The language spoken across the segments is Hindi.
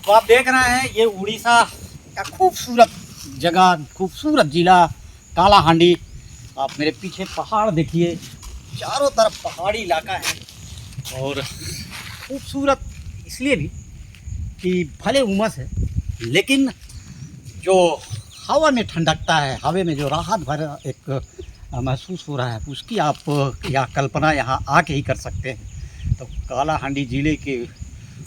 तो आप देख रहे हैं ये उड़ीसा का खूबसूरत जगह, खूबसूरत जिला कालाहांडी। आप मेरे पीछे पहाड़ देखिए, चारों तरफ पहाड़ी इलाका है और खूबसूरत इसलिए भी कि भले उमस है लेकिन जो हवा में ठंडकता है, हवा में जो राहत भरा एक महसूस हो रहा है, उसकी आप या कल्पना यहाँ आके ही कर सकते हैं। तो कालाहांडी ज़िले के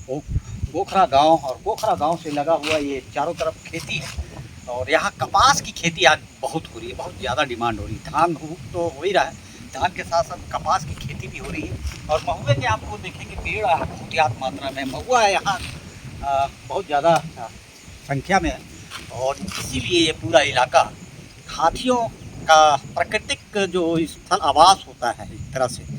वो गोखरा गांव, और गोखरा गांव से लगा हुआ ये चारों तरफ खेती है और यहाँ कपास की खेती आज बहुत हो रही है, बहुत ज़्यादा डिमांड हो रही है। धान तो हो ही रहा है, धान के साथ साथ कपास की खेती भी हो रही है और महुए के आपको देखेंगे पेड़ बहुत ज़्यादा मात्रा में महुआ है यहाँ बहुत ज़्यादा संख्या में है। और इसीलिए ये पूरा इलाका हाथियों का प्राकृतिक जो स्थल आवास होता है, एक तरह से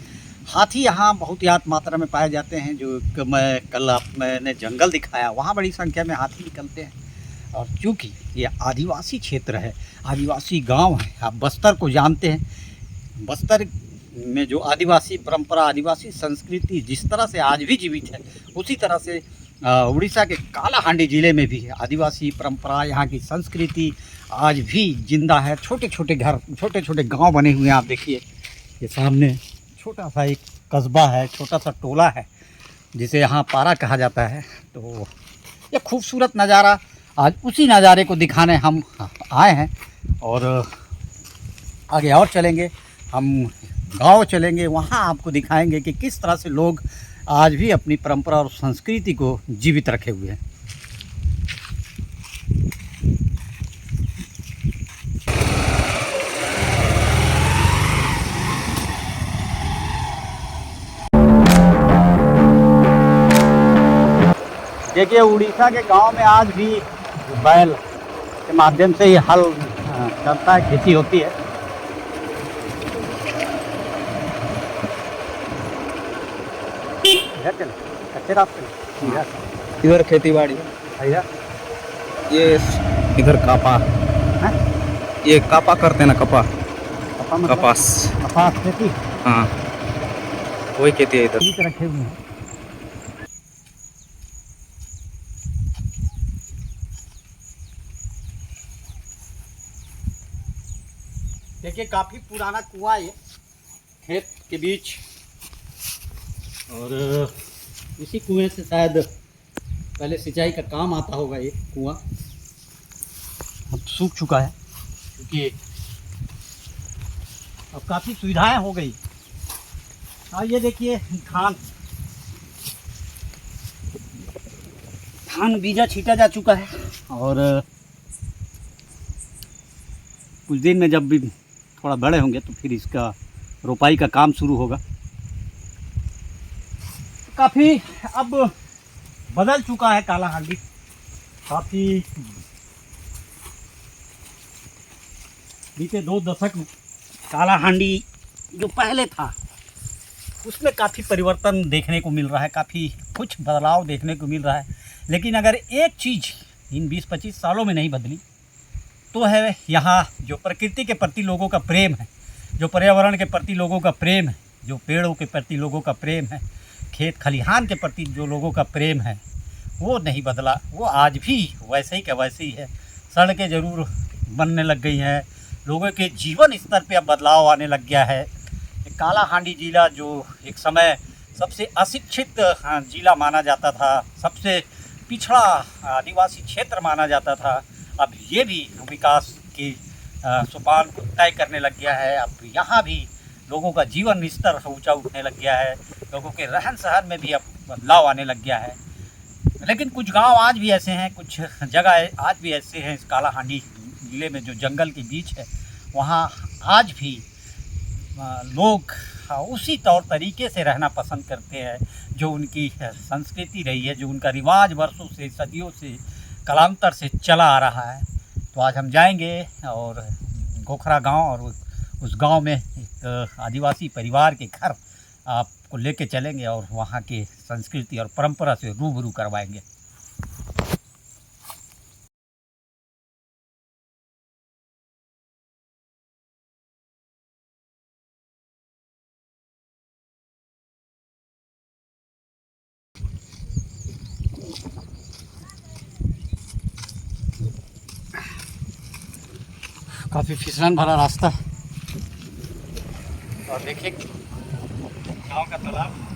हाथी यहाँ बहुत ज़्यादा मात्रा में पाए जाते हैं। जो मैं कल मैंने जंगल दिखाया, वहाँ बड़ी संख्या में हाथी निकलते हैं। और चूँकि ये आदिवासी क्षेत्र है, आदिवासी गांव है, आप बस्तर को जानते हैं, बस्तर में जो आदिवासी परंपरा, आदिवासी संस्कृति जिस तरह से आज भी जीवित है, उसी तरह से उड़ीसा के कालाहांडी ज़िले में भी आदिवासी परंपरा, यहाँ की संस्कृति आज भी जिंदा है। छोटे छोटे घर, छोटे छोटे गांव बने हुए हैं। आप देखिए ये सामने छोटा सा एक कस्बा है, छोटा सा टोला है जिसे यहाँ पारा कहा जाता है। तो ये खूबसूरत नज़ारा, आज उसी नज़ारे को दिखाने हम आए हैं और आगे और चलेंगे, हम गांव चलेंगे, वहाँ आपको दिखाएंगे कि किस तरह से लोग आज भी अपनी परंपरा और संस्कृति को जीवित रखे हुए हैं। देखिए उड़ीसा के गांव में आज भी बैल के माध्यम से ही हल चलता है, खेती होती है। इधर चले, अच्छे रास्ते इधर खेती बाड़ी, इधर ये इधर कापा है, ये कापा करते हैं ना, कपा मतलब कपास। कपास खेती हाँ, वही खेती है इधर। ठीक रखे हुए हैं। देखिए काफ़ी पुराना कुआं ये खेत के बीच, और इसी कुएं से शायद पहले सिंचाई का काम आता होगा। ये कुआं अब सूख चुका है क्योंकि अब काफ़ी सुविधाएं हो गई। और ये देखिए धान बीजा छीटा जा चुका है और कुछ दिन में जब भी थोड़ा बड़े होंगे तो फिर इसका रोपाई का काम शुरू होगा। काफ़ी अब बदल चुका है कालाहांडी, काफ़ी बीते 2 दशक में कालाहांडी जो पहले था उसमें काफ़ी परिवर्तन देखने को मिल रहा है, काफ़ी कुछ बदलाव देखने को मिल रहा है। लेकिन अगर एक चीज़ इन 20-25 सालों में नहीं बदली तो है यहाँ जो प्रकृति के प्रति लोगों का प्रेम है, जो पर्यावरण के प्रति लोगों का प्रेम है, जो पेड़ों के प्रति लोगों का प्रेम है, खेत खलिहान के प्रति जो लोगों का प्रेम है, वो नहीं बदला, वो आज भी वैसे ही का वैसे ही है। सड़कें ज़रूर बनने लग गई हैं, लोगों के जीवन स्तर पे अब बदलाव आने लग गया है। कालाहांडी ज़िला जो एक समय सबसे अशिक्षित ज़िला माना जाता था, सबसे पिछड़ा आदिवासी क्षेत्र माना जाता था, अब ये भी विकास की सोपान को तय करने लग गया है। अब यहाँ भी लोगों का जीवन स्तर ऊंचा उठने लग गया है, लोगों के रहन सहन में भी अब बदलाव आने लग गया है। लेकिन कुछ गांव आज भी ऐसे हैं, कुछ जगह आज भी ऐसे हैं इस कालाहांडी ज़िले में जो जंगल के बीच है, वहाँ आज भी लोग उसी तौर तरीके से रहना पसंद करते हैं जो उनकी संस्कृति रही है, जो उनका रिवाज वर्षों से, सदियों से, कालांतर से चला आ रहा है। तो आज हम जाएंगे और गोखरा गांव और उस गांव में एक आदिवासी परिवार के घर आपको लेके चलेंगे और वहाँ की संस्कृति और परंपरा से रूबरू करवाएंगे। काफ़ी फिसलन भरा रास्ता। और देखिए गांव का तालाब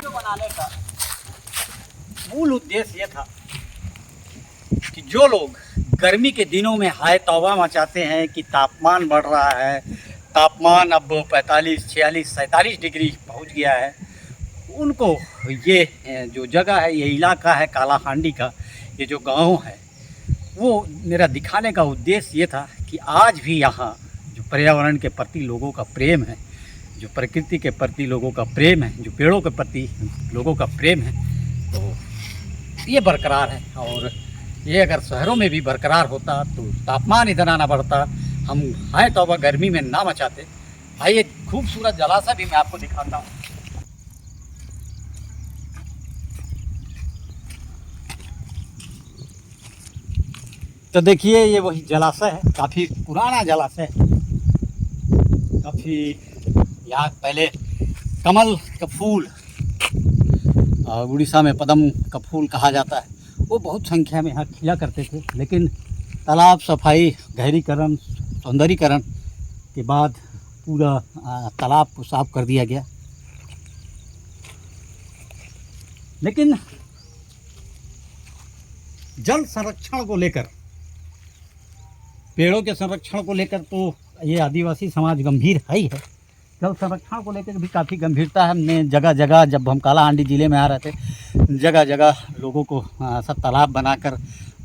बनाने का मूल उद्देश्य ये था कि जो लोग गर्मी के दिनों में हाय तौबा मचाते हैं कि तापमान बढ़ रहा है, तापमान अब 45, 46, 47 डिग्री पहुंच गया है, उनको ये जो जगह है, ये इलाका है कालाहांडी का, ये जो गांव है, वो मेरा दिखाने का उद्देश्य ये था कि आज भी यहाँ जो पर्यावरण के प्रति लोगों का प्रेम है, जो प्रकृति के प्रति लोगों का प्रेम है, जो पेड़ों के प्रति लोगों का प्रेम है, तो ये बरकरार है। और ये अगर शहरों में भी बरकरार होता तो तापमान इतना ना बढ़ता, हम हाय तौबा गर्मी में ना मचाते। भाई एक खूबसूरत जलाशय भी मैं आपको दिखाता हूँ। तो देखिए ये वही जलाशय है, काफ़ी पुराना जलाशय है। काफ़ी यहाँ पहले कमल का फूल, उड़ीसा में पदम का फूल कहा जाता है, वो बहुत संख्या में यहाँ खिला करते थे। लेकिन तालाब सफाई, गहरीकरण, सौंदर्यीकरण के बाद पूरा तालाब को साफ कर दिया गया। लेकिन जल संरक्षण को लेकर, पेड़ों के संरक्षण को लेकर तो ये आदिवासी समाज गंभीर है ही है। जल संरक्षण को लेकर भी काफ़ी गंभीरता है। हमने जगह जगह, जब हम कालाहांडी ज़िले में आ रहे थे, जगह जगह लोगों को सब तालाब बनाकर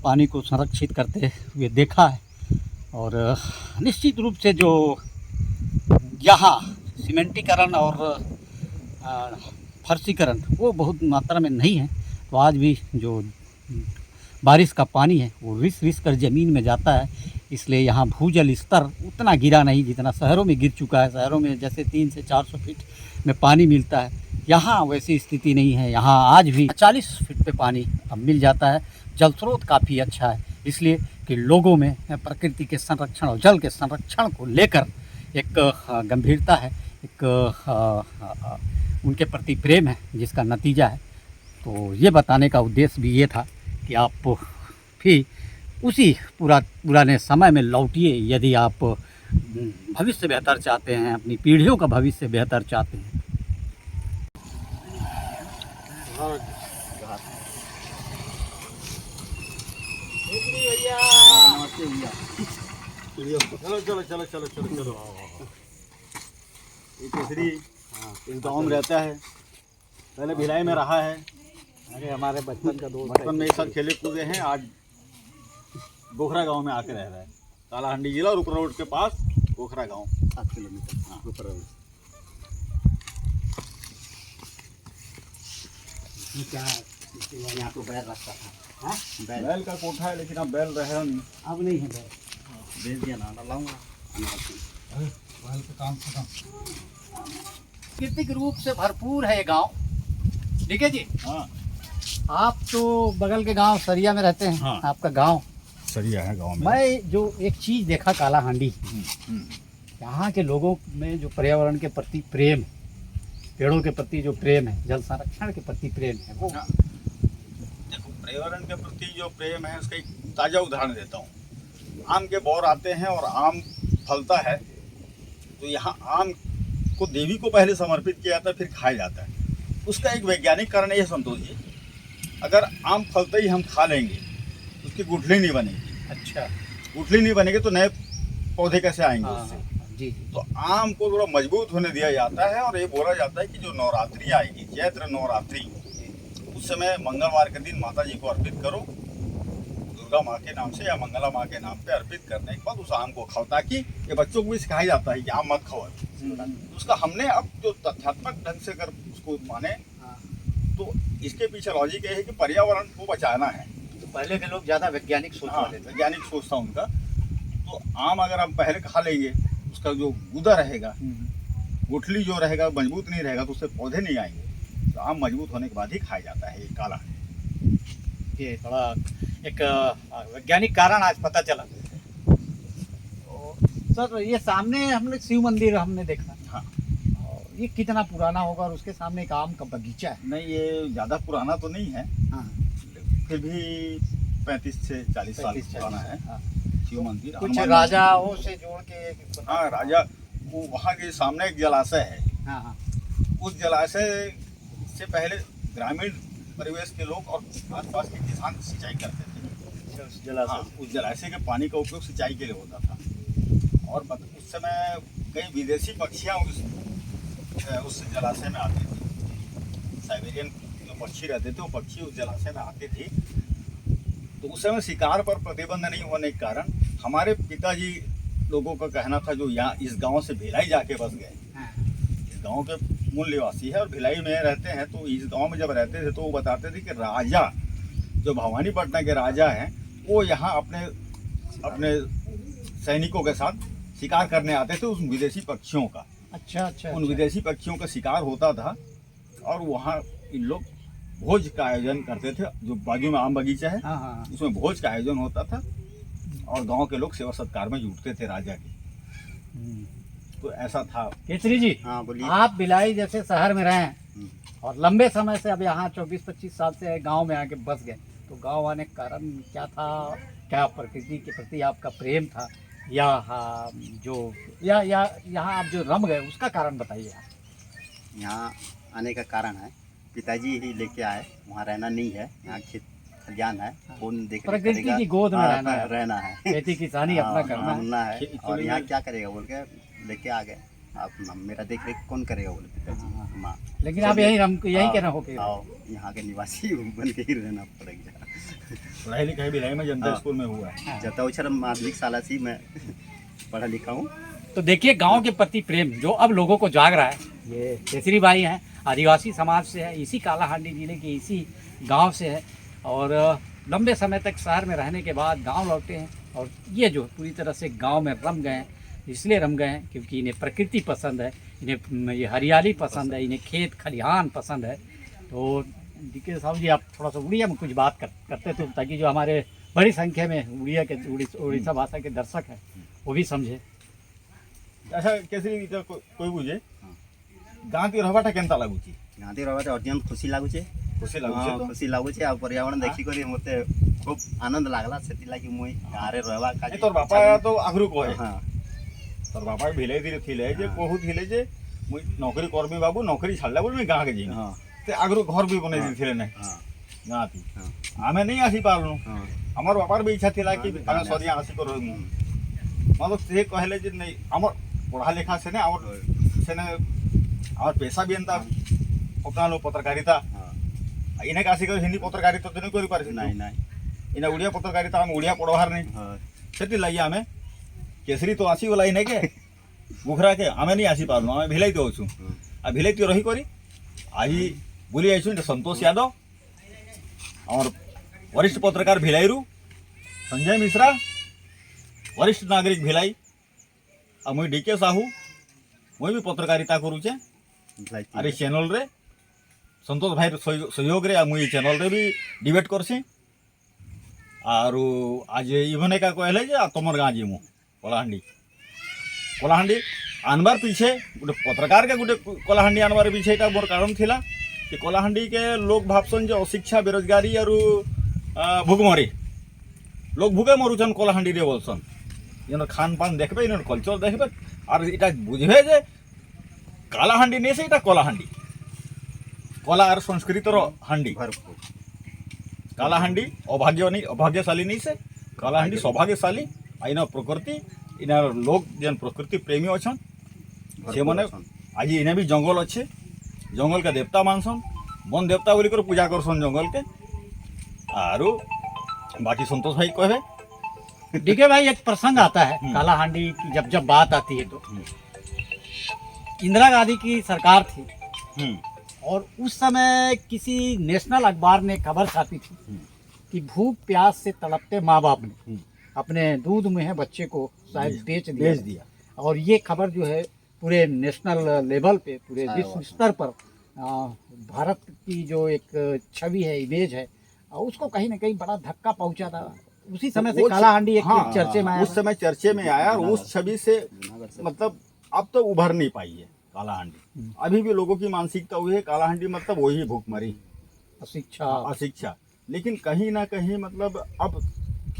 पानी को संरक्षित करते हुए देखा है। और निश्चित रूप से जो यहाँ सीमेंटीकरण और फर्शीकरण वो बहुत मात्रा में नहीं है, तो आज भी जो बारिश का पानी है वो रिस रिस कर ज़मीन में जाता है। इसलिए यहाँ भूजल स्तर उतना गिरा नहीं जितना शहरों में गिर चुका है। शहरों में जैसे 300 से 400 फीट में पानी मिलता है, यहाँ वैसी स्थिति नहीं है। यहाँ आज भी 40 फीट पे पानी अब मिल जाता है। जल स्रोत काफ़ी अच्छा है, इसलिए कि लोगों में प्रकृति के संरक्षण और जल के संरक्षण को लेकर एक गंभीरता है, एक उनके प्रति प्रेम है, जिसका नतीजा है। तो ये बताने का उद्देश्य भी ये था कि आप भी उसी पुराने समय में लौटिए यदि आप भविष्य बेहतर चाहते हैं, अपनी पीढ़ियों का भविष्य बेहतर चाहते हैं। चलो चलो चलो चलो चलो चलो। ये केसरी इस गांव में रहता है, पहले भिलाई में रहा है। अरे हमारे बचपन का दोस्त, बचपन में ये सब खेले कूदे हैं। आज गोखरा गांव में आके रह रहा है। कालाहांडी जिला रुपरा रोड के पास गोखरा गांव, 7 किलोमीटर। हाँ रुपरा रोड। क्या यहाँ तो बैल रखता था? हाँ बैल का कोठा है, लेकिन अब बैल रहे नहीं। अब नहीं है बैल, भेज दिया ना, लाऊंगा। बैल का काम खत्म। प्राकृतिक रूप से भरपूर है ये गांव। ठीक है जी। हाँ, आप तो बगल के गांव सरिया में रहते हैं। हाँ। आपका गांव सरिया है गांव में। मैं जो एक चीज़ देखा कालाहांडी, यहाँ के लोगों में जो पर्यावरण के प्रति प्रेम, पेड़ों के प्रति जो प्रेम है, जल संरक्षण के प्रति प्रेम है, वो देखो, पर्यावरण के प्रति जो प्रेम है उसका एक ताज़ा उदाहरण देता हूँ। आम के बौर आते हैं और आम फलता है, तो यहाँ आम को देवी को पहले समर्पित किया जाता है, फिर खाया जाता है। उसका एक वैज्ञानिक कारण ये संतोष जी, अगर आम फलते ही हम खा लेंगे, उसकी गुठली नहीं बनेगी। अच्छा, गुठली नहीं बनेगी तो नए पौधे कैसे आएंगे हाँ, उससे? जी। तो आम को थोड़ा मजबूत होने दिया जाता है। और ये बोला जाता है कि जो नवरात्रि आएगी, चैत्र नवरात्रि, उस समय मंगलवार के दिन माता जी को अर्पित करो, दुर्गा माँ के नाम से या मंगला माँ के नाम पे अर्पित करने के बाद उस आम को खाओ, ताकि ये बच्चों को भी सिखाया जाता है कि आम मत खाओ। उसका हमने अब जो तथ्यात्मक ढंग से अगर उसको माने, तो इसके पीछे लॉजिक ये है कि पर्यावरण को बचाना है। तो पहले के लोग ज़्यादा वैज्ञानिक सोच हाँ, वाले थे। वैज्ञानिक सोच था उनका। तो आम अगर हम पहले खा लेंगे, उसका जो गुदा रहेगा, गुठली जो रहेगा मजबूत नहीं रहेगा, तो उससे पौधे नहीं आएंगे। तो आम मजबूत होने के बाद ही खाया जाता है। ये काला, ये थोड़ा एक वैज्ञानिक कारण आज पता चला। तो सर, ये सामने हमने शिव मंदिर हमने देखा। हाँ, और ये कितना पुराना होगा? और उसके सामने एक आम का बगीचा है। नहीं ये ज़्यादा पुराना तो नहीं है, हाँ, फिर भी 35 से 40 साल 35-40 पुराना है हाँ। शिव मंदिर। कुछ हनुमान राजाओं से जोड़ के हाँ राजा, वो वहाँ के सामने एक जलाशय है। हाँ हाँ उस जलाशय से पहले ग्रामीण परिवेश के लोग और आसपास के किसान सिंचाई करते थे। उस जलाशय हाँ, उस जलाशय के पानी का उपयोग सिंचाई के लिए होता था। और उस समय कई विदेशी पक्षियाँ उस जलाशय में आती थी। साइबेरियन जो पक्षी रहते थे वो पक्षी उस जलाशय में आते थे। तो उस समय शिकार पर प्रतिबंध नहीं होने के कारण हमारे पिताजी लोगों का कहना था, जो यहाँ इस गांव से भिलाई जाके बस गए, हाँ। इस गांव के मूल निवासी है और भिलाई में रहते हैं, तो इस गांव में जब रहते थे तो वो बताते थे कि राजा जो भवानीपटना के राजा हैं वो यहाँ अपने अपने सैनिकों के साथ शिकार करने आते थे उस विदेशी पक्षियों का। अच्छा अच्छा उन विदेशी पक्षियों का शिकार होता था और वहाँ इन लोग भोज का आयोजन करते थे। जो बाजू में आम बगीचा है, हाँ हाँ उसमें भोज का आयोजन होता था और गांव के लोग सेवा सत्कार में जुटते थे राजा के। तो ऐसा था। केसरी जी, हाँ बोलिए। आप भिलाई जैसे शहर में रहे हैं और लंबे समय से अब यहाँ 24-25 साल से गांव में आके बस गए, तो गांव आने का कारण क्या था? क्या प्रकृति के प्रति आपका प्रेम था, या जो या यहाँ आप जो रम गए उसका कारण बताइए आप। यहाँ आने का कारण है पिताजी ही लेके आए, वहाँ रहना नहीं है, यहाँ खेत खलियान है, कौन देख रेख प्रकृति करेगा? की गोद में हाँ, रहना है। है खेती किसानी अपना करना है। करना है। खे- और यहाँ खेत- क्या करेगा बोल के लेके आ गए। आप मेरा देख रेख कौन करेगा बोले पिताजी। हाँ, माँ लेकिन आप यहीं के ना होके आओ, यहाँ के निवासी बन के ही रहना पड़ेगा। पढ़ाई लिखाई भिलाई में जनता हाँ। स्कूल में हुआ है। जताउछर माध्यमिक शाला से मैं पढ़ा लिखा हूँ। तो देखिए गांव के प्रति प्रेम जो अब लोगों को जाग रहा है। ये केसरी भाई हैं, आदिवासी समाज से है, इसी कालाहांडी जिले के इसी गांव से है और लंबे समय तक शहर में रहने के बाद गांव लौटे हैं और ये जो पूरी तरह से गांव में रम गए हैं। इसलिए रम गए हैं क्योंकि इन्हें प्रकृति पसंद है, इन्हें ये हरियाली पसंद है, इन्हें खेत खलिहान पसंद है। तो डीके साहब जी, आप थोड़ा सा उड़िया में कुछ बात करते थे ताकि जो हमारे बड़ी संख्या में उड़ीसा भाषा के दर्शक हैं वो भी समझे। अच्छा केसरी तो कोई बुझे गाँ की रहबाटा केनता लागुची? गाँधी रहबाटे अत्यंत खुशी लाଗୁଛି। खुशी लागुची तो खुशी लाଗୁଛି ଆଉ पर्यावरण देखिकରି ମୋତେ खूब आनंद लागला। ସେଥିଲାଗି मुई गाँरे रहବା नहीं तोर बापा तो आगरू कहे हाँ तोर बापा भिलाई दिले थिले जे कहूथिले जे मुई नौकरी करबी बाबू, नौकरी छाड़ला बोल मैं गाँ के जीन हाँ ते आगरू घर भी बनै दिथिले नै हाँ गाँ थी। हाँ आमे नहीं आसी पारनु। हाँ हमर बापार भी इच्छा थिला कि हाँ, आमे सदिया आसी करो। मतलब से कहले जे नहीं हमर पढ़ा लिखा से ने हमर पैसा भी एंता अपना लो पत्रकारिता हाँ इने कासी कर हिंदी पत्रकारिता तो नहीं करि पारे नहीं नहीं इने उड़िया पत्रकारिता हम उड़िया पढ़वार नहीं हाँ सेति लगी आमे केसरी तो आसी वाला इने के बुखरा के आमे नहीं आसी पारनु। आमे भिलाई तो होछु आ भिलाई तो रही करी आज बुली आइछु संतोष यादव और वरिष्ठ पत्रकार भिलाईरू संजय मिश्रा, वरिष्ठ नागरिक भिलाई आ मुई डीके साहू मुई भी पत्रकारिता करूचे आर चैनल रे संतोष भाई सहयोग रे मुई चैनल रे भी डिबेट करसी। आरु आज इभने का कहले जे तुमर गाँ जीमु कलाहांडी आनबार पीछे गोटे पत्रकार के गोटे कलाहांडी आनबार पीछे एटा मोर कारण थिला कि कलाहांडी के लोग भावसन जे अशिक्षा बेरोजगारी आरु भुखमरी लोग भूखे मरुछन कलाहांडी रे बोलसन। इन खान पान देखबे, इन कल्चर देखबे और इटा बुझबे जे कालाहांडी नहीं से इटा कलाहांडी कला और संस्कृतिर हांडी। भरपूर कालाहांडी अभाग्य नहीं अभाग्यशाली नहीं से कालाहांडी सौभाग्यशाली। इन प्रकृति इन लोग जेन प्रकृति प्रेमी अच्छा से मैंने आज इन्हें भी जंगल अच्छे, जंगल के देवता मानसन, वन देवता बोली कर पूजा करसन जंगल के। आरु बाकी संतोष भाई कहे डीके भाई, एक प्रसंग आता है कालाहांडी की जब बात आती है तो इंदिरा गांधी की सरकार थी और उस समय किसी नेशनल अखबार ने खबर छापी थी कि भूख प्यास से तड़पते माँ बाप ने अपने दूध में है बच्चे को शायद बेच दिया और ये खबर जो है पूरे नेशनल लेवल पे, पूरे विश्व स्तर पर भारत की जो एक छवि है, इमेज है, उसको कहीं ना कहीं बड़ा धक्का पहुंचा था। उसी समय से कालाहांडी एक चर्चे में आया। उस समय चर्चे में आया और उस छवि से मतलब अब तो उभर नहीं पाई है कालाहांडी। अभी भी लोगों की मानसिकता हुई है कालाहांडी मतलब वही भूखमरी, अशिक्षा। अशिक्षा। लेकिन कहीं ना कहीं मतलब अब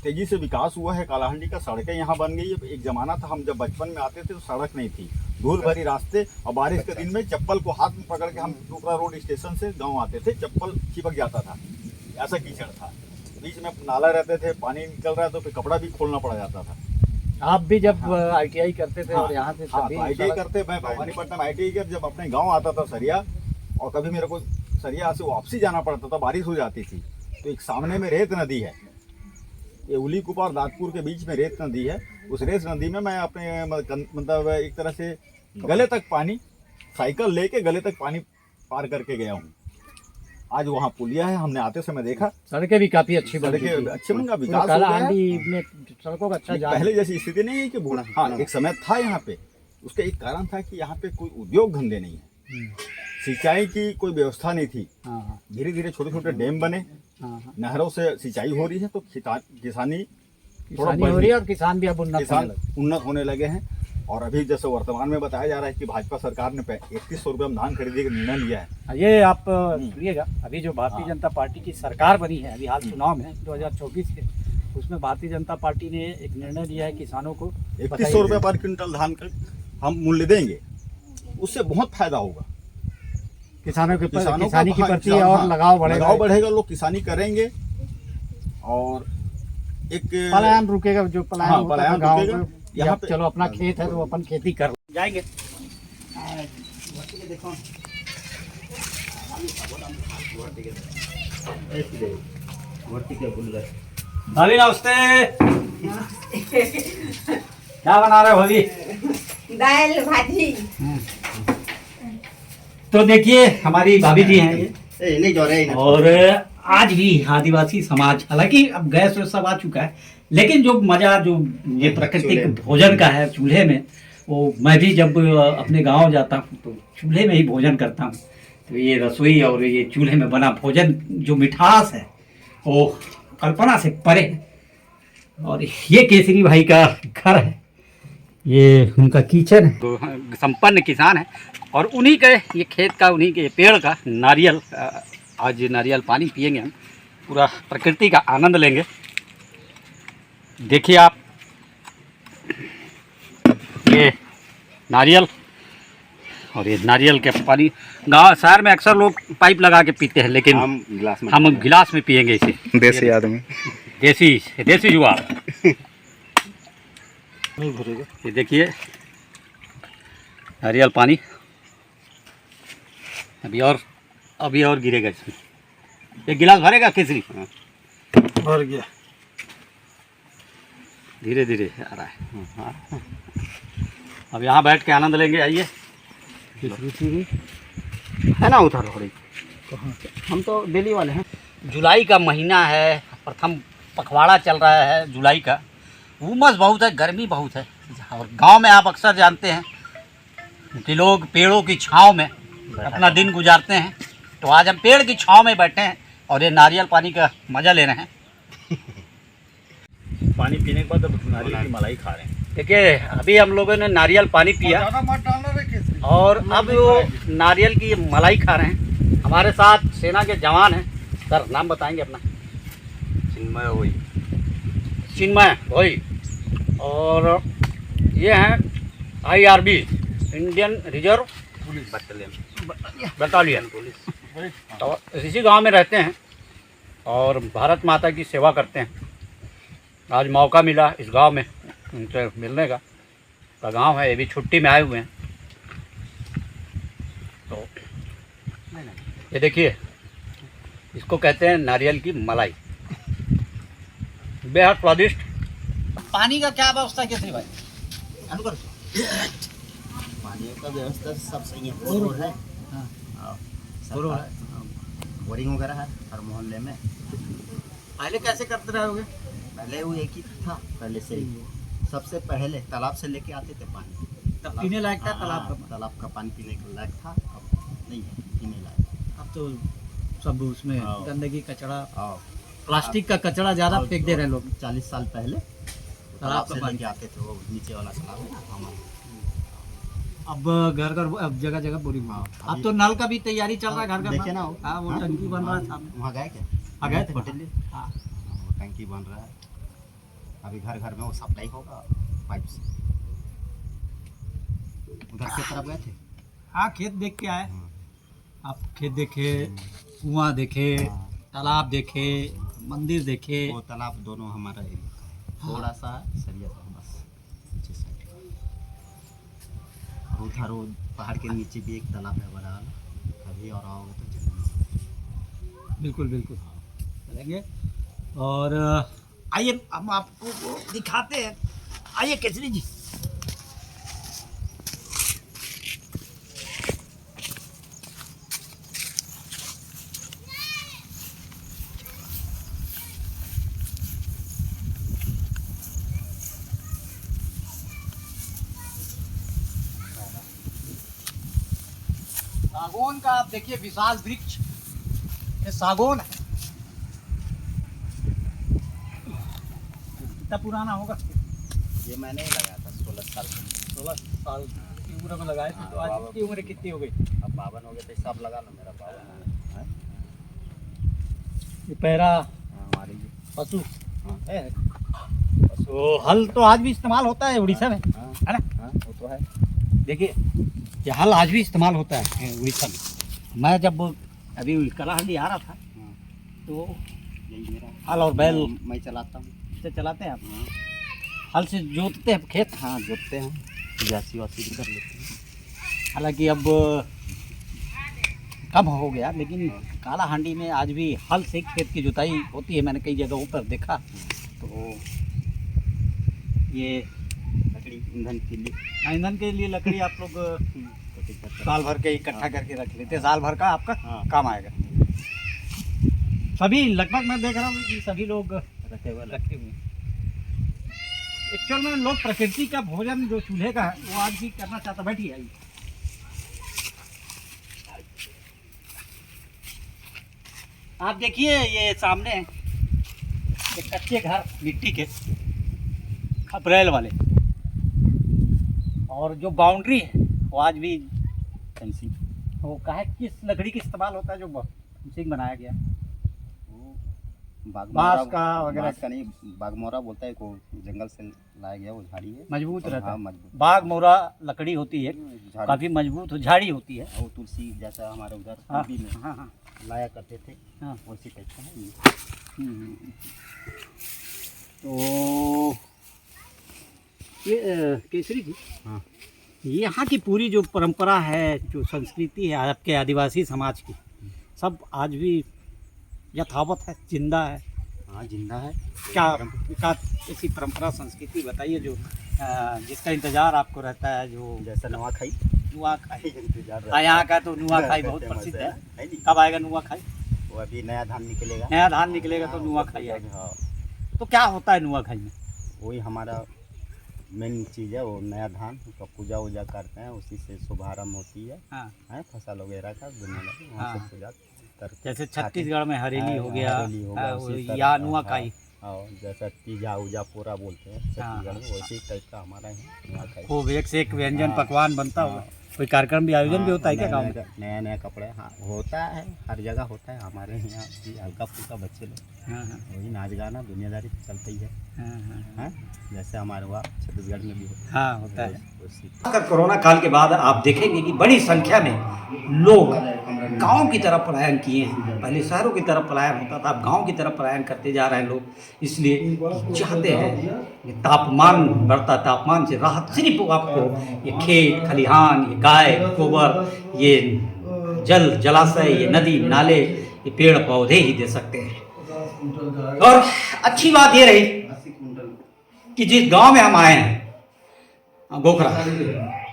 तेजी से विकास हुआ है कालाहांडी का, सड़कें यहाँ बन गई है। एक जमाना था हम जब बचपन में आते थे तो सड़क नहीं थी, धूल भरी रास्ते, और बारिश के दिन में चप्पल को हाथ में पकड़ के हम टुकड़ा रोड स्टेशन से गांव आते थे, चप्पल चिपक जाता था, ऐसा कीचड़ था। बीच में नाला रहते थे, पानी निकल रहा है तो फिर कपड़ा भी खोलना पड़ जाता था। आप भी जब ITI करते थे और यहाँ से हाँ, तभी तो ITI करते, मैं भवानीपट्टनम ITI कर जब अपने गाँव आता था सरिया, और कभी मेरे को सरिया से वापसी जाना पड़ता था, बारिश हो जाती थी, तो एक सामने में रेत नदी है, ये उली कुपा और दादपुर के बीच में रेत नदी है। उस रेत नदी में मैं अपने मतलब एक तरह से गले तक पानी, साइकिल लेके गले तक पानी पार करके गया हूँ। आज वहाँ पुलिया है, हमने आते समय देखा, सड़कें भी काफी अच्छी बन गई थी। सड़कें अच्छे बन, विकास हो गया है। कालाहांडी में सड़कों का अच्छा जाल पहले जैसी स्थिति नहीं है कि बूढ़ा, हाँ एक समय था यहाँ पे, उसका एक कारण था कि यहाँ पे कोई उद्योग धंधे नहीं है, सिंचाई की कोई व्यवस्था नहीं थी। हाँ धीरे धीरे छोटे छोटे डैम बने, हाँ, नहरों से सिंचाई हो रही है, तो किसानी थोड़ा किसानी हो रही है और किसान भी अब उन्नत होने किसान लगे। उन्नत होने लगे हैं। और अभी जैसे वर्तमान में बताया जा रहा है कि भाजपा सरकार ने 3100 रुपये में धान खरीदने का निर्णय लिया है। ये आप सुनिएगा, अभी जो भारतीय जनता पार्टी की सरकार बनी है, अभी हाल चुनाव में 2024 के, उसमें भारतीय जनता पार्टी ने एक निर्णय लिया है किसानों को 3100 रुपये पर क्विंटल धान का हम मूल्य देंगे, उससे बहुत फायदा होगा किसानों के किसानों किसानी का। की हाँ, प्रति किसान, और हाँ, लगाव बढ़ेगा, लोग किसानी करेंगे और एक पलायन रुकेगा। जो पलायन हाँ, होता था पलायन गाँव रुकेगा। में, यहाँ यहाँ पे चलो अपना खेत है तो अपन खेती कर जाएंगे। भाभी नमस्ते। क्या बना रहे हो भाभी? दाल भाजी। तो देखिए हमारी भाभी जी हैं ये, नहीं जो रहे और आज भी आदिवासी समाज, हालांकि अब गैस वैस सब आ चुका है, लेकिन जो मजा जो ये प्राकृतिक भोजन का है चूल्हे में, वो मैं भी जब अपने गांव जाता हूँ तो चूल्हे में ही भोजन करता हूँ। तो ये रसोई और ये चूल्हे में बना भोजन जो मिठास है वो कल्पना से परे है। और ये केसरी भाई का घर है, ये उनका किचन है। तो संपन्न किसान है और उन्हीं के ये खेत का, उन्हीं के पेड़ का नारियल, आज नारियल पानी पिएंगे हम, पूरा प्रकृति का आनंद लेंगे। देखिए आप, ये नारियल, और ये नारियल के पानी गाँव शहर में अक्सर लोग पाइप लगा के पीते हैं, लेकिन हम गिलास में पिएंगे इसे। देसी आदमी, देसी जुगाड़। ये देखिए नारियल पानी, अभी और गिरेगा इसमें। एक गिलास भरेगा केसरी? भर गया, धीरे धीरे आ रहा है। अब यहाँ बैठ के आनंद लेंगे। आइए, है ना, उधर थोड़ी, हम तो दिल्ली वाले हैं। जुलाई का महीना है, प्रथम पखवाड़ा चल रहा है जुलाई का। उमस बहुत है, गर्मी बहुत है, और गांव में आप अक्सर जानते हैं कि लोग पेड़ों की छांव में अपना दिन गुजारते हैं। तो आज हम पेड़ की छांव में बैठे हैं और ये नारियल पानी का मज़ा ले रहे हैं। पानी पीने के बाद अब नारियल की मलाई खा रहे हैं। देखिए अभी हम लोगों ने नारियल पानी पिया और अब वो नारियल की मलाई खा रहे हैं। हमारे साथ सेना के जवान हैं। सर नाम बताएंगे अपना? चिन्मय भोई, और ये हैं IRB, Indian reserve battalion police. तो इसी गांव में रहते हैं और भारत माता की सेवा करते हैं। आज मौका मिला इस गांव में उनसे मिलने का। तो गांव है, ये भी छुट्टी में आए हुए हैं। तो ये देखिए, इसको कहते हैं नारियल की मलाई, बेहद स्वादिष्ट। पानी का क्या व्यवस्था कैसे भाई? पानी का व्यवस्था सब सही है, बोर है, बोरिंग वगैरह है हर मोहल्ले में। पहले कैसे करते रहोगे? पहले वो एक ही था, पहले से ही सबसे पहले तालाब से लेके आते थे पानी। तब पीने लायक था तालाब का? तालाब का पानी पीने के लायक था, अब नहीं है पीने लायक। अब तो सब उसमें हाँ। गंदगी, कचरा, हाँ, प्लास्टिक का कचरा ज़्यादा फेंक दे रहे हैं लोग। 40 साल पहले तालाब तालाब का से पानी लेके आते थे, वो नीचे वाला तालाब है ना हमारा। अब घर घर अब जगह जगह बोरिंग। अब तो नल का भी तैयारी चल रहा है घर घर देखे ना वो। हाँ, वो हाँ? टंकी बन रहा है सामने। वहाँ गए क्या? हाँ, गए थे। होटल में? हाँ। वो टंकी बन रहा है, अभी घर घर में वो सप्लाई होगा पाइप से। उधर की तरफ गए थे? हाँ, खेत देख के आए। हाँ। आप खेत देखे, कुआं देखे, हाँ। तालाब देखे, मंदिर देखे। वो तालाब दोनों हमारा एरिया का है, थोड़ा सा है सरिया का बस पीछे साइड। और उधर वो पहाड़ के नीचे भी एक तालाब है बड़ा वाला, कभी और आओगे तो जरूर। बिल्कुल बिल्कुल चलेंगे। और आइए हम आपको वो दिखाते हैं। आइए केसरी जी। सागौन का आप देखिए विशाल वृक्ष, ये सागौन है। कितना पुराना होगा? ये मैंने ही लगाया था 16 साल में। 16 साल की उम्र में लगाए थे। तो आज हाँ, की उम्र कितनी हो गई? अब 52 हो गए तो सब लगा लो, मेरा 52 है। ये पैरा हमारी ये। पशु हाँ। है। तो हल तो आज भी इस्तेमाल होता है उड़ीसा में, हाँ, है ना? हाँ, वो तो है। देखिए ये हल आज भी इस्तेमाल होता है उड़ीसा में। मैं जब अभी कलाहांडी आ रहा था हाँ, तो यही मेरा हल और बैल मैं चलाता हूँ। से चलाते हैं आप? हल से जोतते हैं खेत। हाँ, जोतते हैं, जासी वासी भी कर लेते हैं। हालांकि अब कम हो गया, लेकिन कालाहांडी में आज भी हल से खेत की जुताई होती है। मैंने कई जगहों पर देखा। तो ये लकड़ी ईंधन के लिए ईंधन के लिए लकड़ी आप लोग तो साल भर के इकट्ठा करके रख लेते हैं। साल भर का आपका हाँ। काम आएगा। सभी लगभग मैं देख रहा हूँ कि सभी लोग रखे हुए रखे हुए हैं। एक्चुअल में लोग प्रकृति का भोजन जो चूल्हे का है वो आज भी करना चाहता। बैठिए आइए। आप देखिए ये सामने ये कच्चे घर मिट्टी के खपरेल वाले, और जो बाउंड्री है वो आज भी फेंसिंग वो काहे किस लकड़ी का इस्तेमाल होता है जो फेंसिंग बनाया गया है? बांस का वगैरह बांस का नहीं, बागमोरा बोलता है को, जंगल से लाया गया वो झाड़ी है, मजबूत रहता हाँ, है। मजबूत बाग मोरा लकड़ी होती है, झाड़ी। काफी मजबूत झाड़ी होती है। वो तुलसी जैसा हमारे उधर हाँ यूपी में हाँ हाँ। लाया करते थे, हाँ। वैसी टाइप का है ये। तो ये केसरी जी, हाँ। यहाँ की पूरी जो परंपरा है, जो संस्कृति है आपके आदिवासी समाज की, सब आज भी यथावत है, जिंदा है। हाँ, जिंदा है। क्या ऐसी परंपरा संस्कृति बताइए जो जिसका इंतजार आपको रहता है? जो जैसा नवाखाई नुआखाई, इंतजार रहता हाँ, है। यहाँ का तो नुआखाई बहुत फेमस प्रसिद्ध है। नहीं? कब आएगा नुआखाई? वो अभी नया धान निकलेगा। नया धान निकलेगा तो नुआखाई आएगा। हाँ, तो क्या होता है नुआखाई में? वही हमारा मेन चीज़ है, वो नया धान का पूजा वूजा करते हैं, उसी से शुभारंभ होती है। हाँ, है फसल वगैरह का दुनिया वहाँ से हाँ। पूजा करके जैसे छत्तीसगढ़ में हरेली हो गया, हरेली हो गया, उसी तरह या का, नुआखाई। हाँ, जैसा तीजा उजा पूरा बोलते हैं छत्तीसगढ़ में, वैसे टाइप का हमारा है नुआखाई। खूब एक से एक व्यंजन हाँ। पकवान बनता होगा। हाँ। कोई कार्यक्रम भी आयोजन भी होता है क्या गाँव में? नया नया कपड़े, हाँ, होता है, हर जगह होता है। हमारे यहाँ भी हल्का फुल्का बच्चे लोग हाँ हाँ वही नाच गाना दुनियादारी तो चलता ही है। हाँ हाँ हैं? जैसे हमारे वहाँ छत्तीसगढ़ में भी होता हाँ, होता है। उसी कोरोना काल के बाद आप देखेंगे कि बड़ी संख्या में लोग गांव की तरफ पलायन किए हैं। पहले शहरों की तरफ पलायन होता था, अब गांव की तरफ पलायन करते जा रहे हैं लोग, इसलिए कि चाहते हैं कि तापमान बढ़ता, तापमान से राहत सिर्फ आपको ये खेत खलिहान, ये गाय गोबर, ये जल जलाशय, ये नदी नाले, ये पेड़ पौधे ही दे सकते हैं। और अच्छी बात ये रही कि जिस गांव में हम आए हैं गोखरा,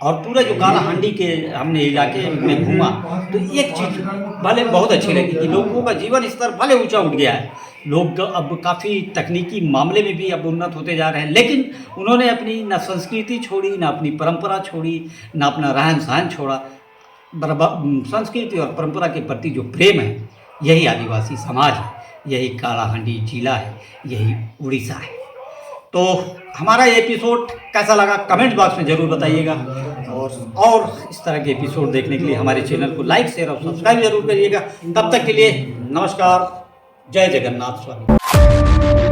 और पूरे जो कालाहांडी के हमने इलाके में घूमा, तो एक चीज़ भले बहुत अच्छी लगी कि लोगों का जीवन स्तर भले ऊंचा उठ गया है। लोग अब काफ़ी तकनीकी मामले में भी अब उन्नत होते जा रहे हैं, लेकिन उन्होंने अपनी ना संस्कृति छोड़ी, ना अपनी परंपरा छोड़ी, ना अपना रहन सहन छोड़ा। संस्कृति और परंपरा के प्रति जो प्रेम है, यही आदिवासी समाज है, यही कालाहांडी जिला है, यही उड़ीसा है। तो हमारा ये एपिसोड कैसा लगा कमेंट बॉक्स में ज़रूर बताइएगा। और और इस तरह के एपिसोड देखने के लिए हमारे चैनल को लाइक शेयर और सब्सक्राइब जरूर करिएगा। तब तक के लिए नमस्कार, जय जगन्नाथ स्वामी।